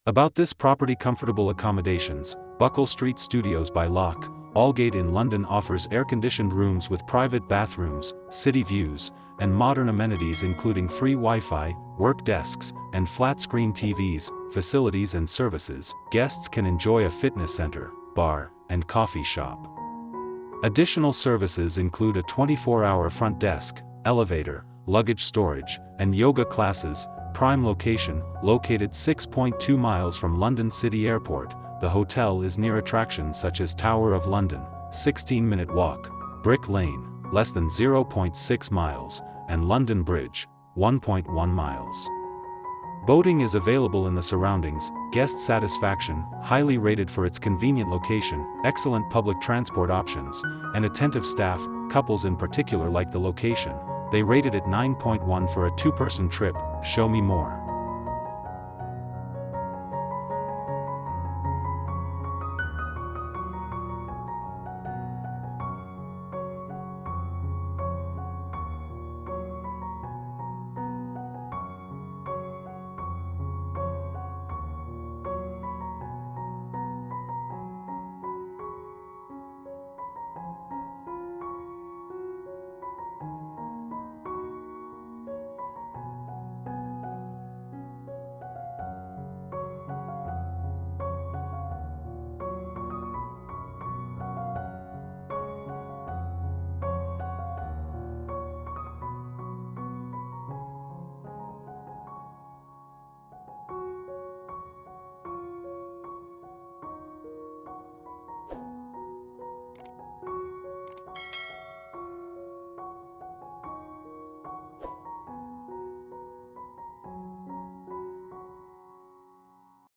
About this property comfortable accommodations, Buckle Street Studios by Locke, Aldgate in London offers air-conditioned rooms with private bathrooms, city views, and modern amenities including free Wi-Fi, work desks, and flat-screen TVs, facilities and services. Guests can enjoy a fitness center, bar, and coffee shop. Additional services include a 24-hour front desk, elevator, luggage storage, and yoga classes. Prime location, located 6.2 miles from London City Airport, the hotel is near attractions such as Tower of London, 16-minute walk, Brick Lane, less than 0.6 miles, and London Bridge, 1.1 miles. Boating is available in the surroundings. Guest satisfaction, highly rated for its convenient location, excellent public transport options, and attentive staff. Couples in particular like the location. They rated it 9.1 for a two-person trip. Show me more.